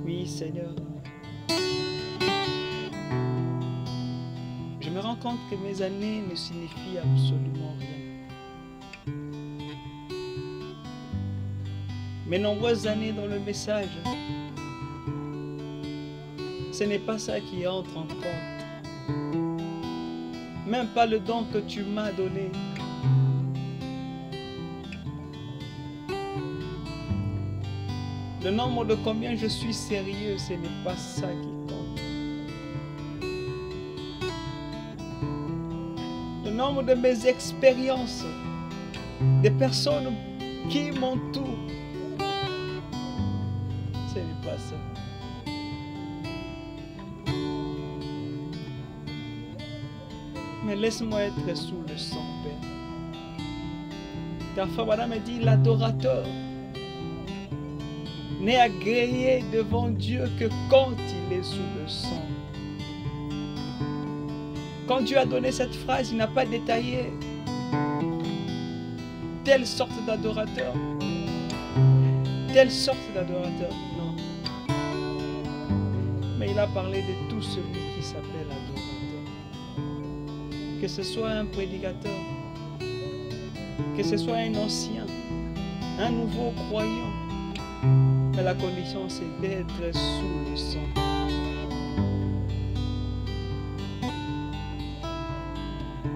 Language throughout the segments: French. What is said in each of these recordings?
Oui, Seigneur. Je me rends compte que mes années ne signifient absolument rien. Mes nombreuses années dans le message, ce n'est pas ça qui entre en compte. Même pas le don que tu m'as donné. Le nombre de combien je suis sérieux, ce n'est pas ça qui compte. Le nombre de mes expériences, des personnes qui m'entourent, ce n'est pas ça. Mais laisse-moi être sous le sang, Père. Ta femme Madame me dit, l'adorateur n'est agréé devant Dieu que quand il est sous le sang. Quand Dieu a donné cette phrase, il n'a pas détaillé telle sorte d'adorateur. Telle sorte d'adorateur, non. Mais il a parlé de tout celui qui s'appelle adorateur. Que ce soit un prédicateur, que ce soit un ancien, un nouveau croyant. Mais la condition, c'est d'être sous le sang.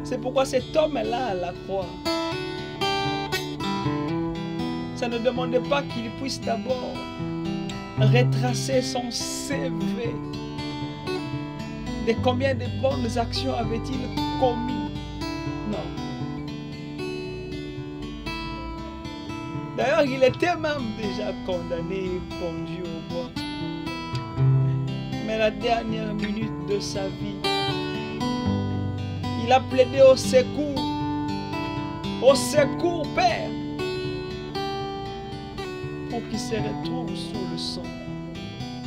C'est pourquoi cet homme-là à la croix, ça ne demandait pas qu'il puisse d'abord retracer son CV. De combien de bonnes actions avait-il commis? Non. D'ailleurs, il était même déjà condamné et pendu au bois. Mais la dernière minute de sa vie, il a plaidé au secours. Au secours, Père. Pour qu'il se retrouve sous le sang.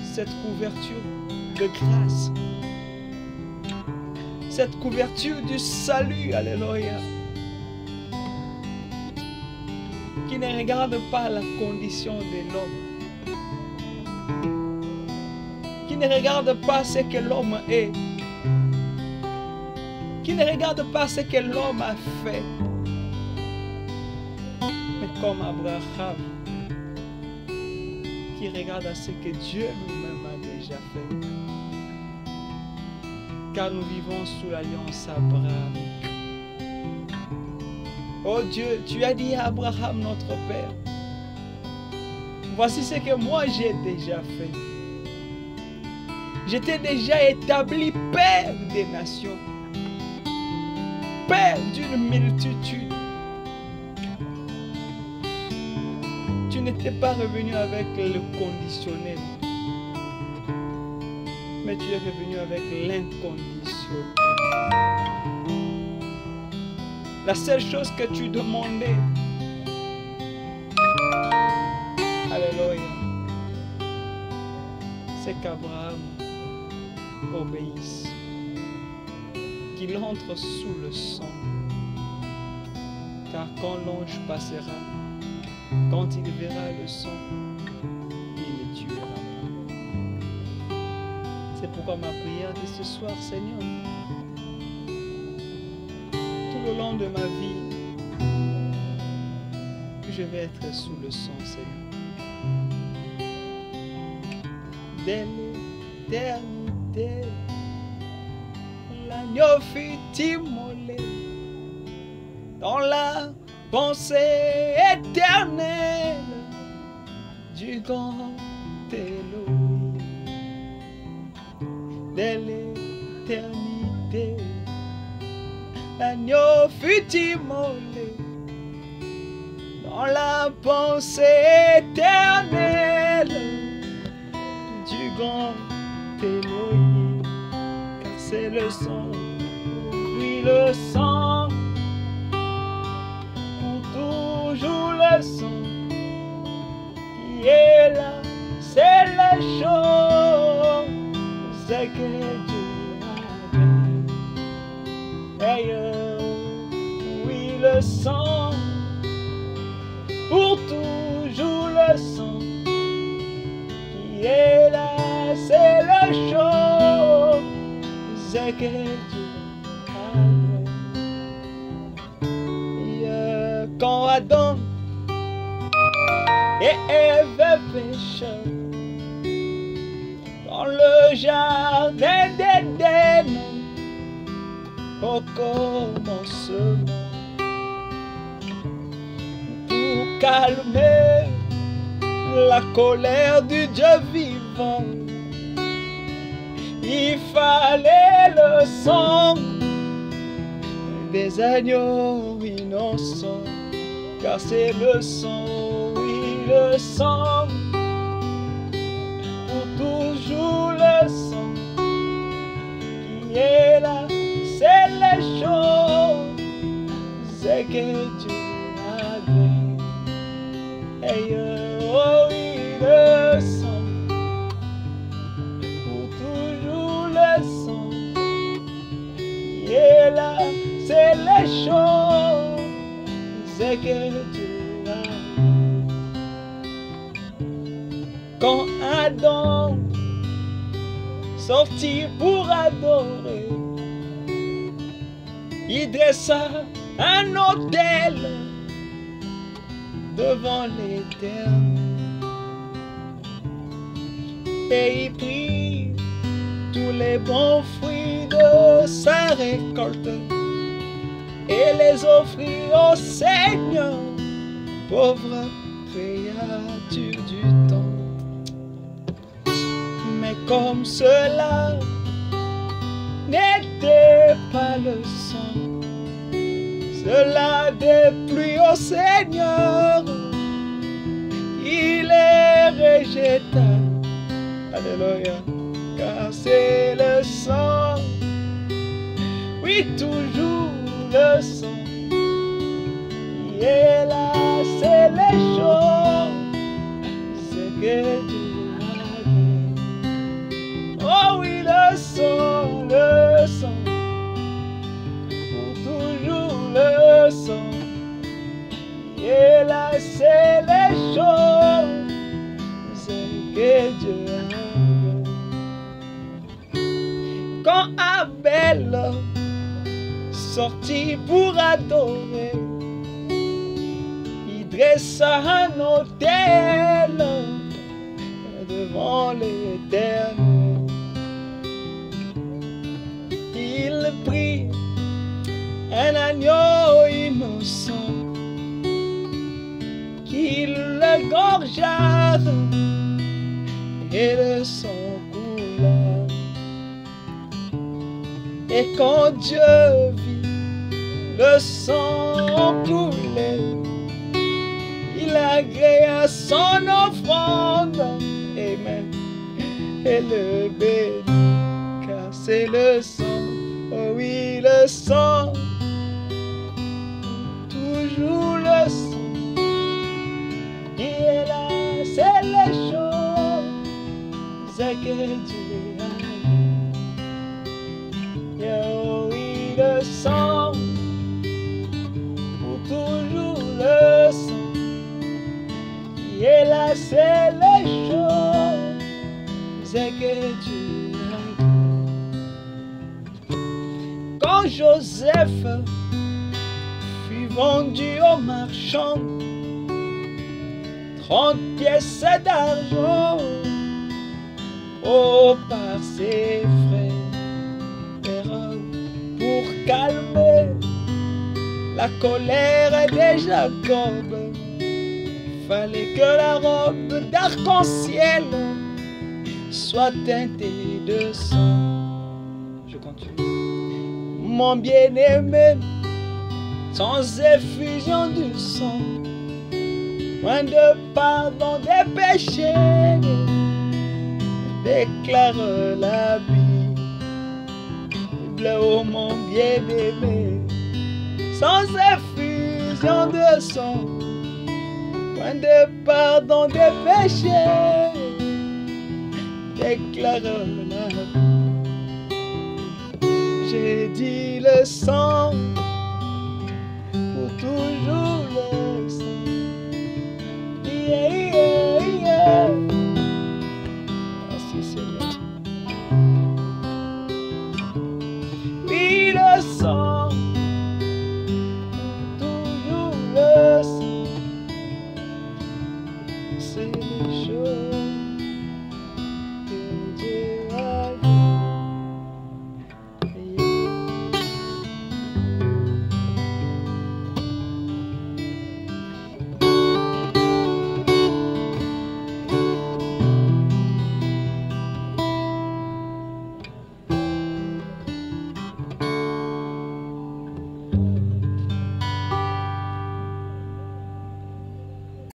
Cette couverture de grâce. Cette couverture du salut, alléluia, qui ne regarde pas la condition de l'homme, qui ne regarde pas ce que l'homme est, qui ne regarde pas ce que l'homme a fait, mais comme Abraham, qui regarde à ce que Dieu lui-même a déjà fait. Car nous vivons sous l'alliance abrahamique. Oh Dieu, tu as dit à Abraham, notre Père, voici ce que moi j'ai déjà fait. J'étais déjà établi Père des nations, Père d'une multitude. Tu n'étais pas revenu avec le conditionnel, mais tu es revenu avec l'inconditionnel. La seule chose que tu demandais, alléluia, c'est qu'Abraham obéisse, qu'il entre sous le sang. Car quand l'ange passera, quand il verra le sang, il le tuera. C'est pourquoi ma prière de ce soir, Seigneur, tout le long de ma vie, je vais être sous le sang, Seigneur. Dès l'éternité, l'agneau fut immolé dans la pensée éternelle du grand Elohim. Dès l'éternité, l'agneau fut immolé dans la pensée éternelle du grand Elohim. Car c'est le sang, oui le sang, pour toujours le sang qui est là, c'est la chose que Dieu a fait. Oui le sang que Dieu a fait. Quand Adam et Ève péchent dans le jardin d'Éden, au commencement, pour calmer la colère du Dieu vivant, il fallait le sang des agneaux innocents, car c'est le sang, oui, le sang, pour toujours le sang qui est là, c'est les choses que Dieu a fait. Et oh oui, le sang, pour toujours le sang qui est là, c'est les choses que Dieu a fait. Quand Adam sortit pour adorer, il dressa un autel devant l'Éternel et il prit tous les bons fruits de sa récolte et les offrit au Seigneur, pauvre créature du temps. Mais comme cela n'était pas le sang, cela déplut au Seigneur, il les rejeta. Alléluia, car c'est le sang, oui, toujours le sang qui est là, c'est les choses que Dieu a fait. Oh oui, le sang, pour toujours le sang qui est là, c'est les choses que Dieu a fait. Quand Abel sortit pour adorer, il dressa un autel devant l'Éternel. Il prit un agneau innocent qu'il le gorgea et le sang coula. Et quand Dieu vit le sang couler, il agréa son offrande, amen, et le bénit, car c'est le sang, oh oui, le sang, toujours le sang, qui est là, c'est les choses que Dieu a fait. Oh oui, le sang, pour toujours le sang, qui est là, c'est les choses que Dieu a fait. Quand Joseph fut vendu au marchand, 30 pièces d'argent, oh, par ses frères, pour calmer la colère de Jacob, fallait que la robe d'arc-en-ciel soit teintée de sang. Je continue. Mon bien-aimé, sans effusion du sang, point de pardon des péchés, déclare la Bible. Oh mon bien-aimé, sans effusion de sang, point de pardon des péchés, déclare la Bible. J'ai dit le sang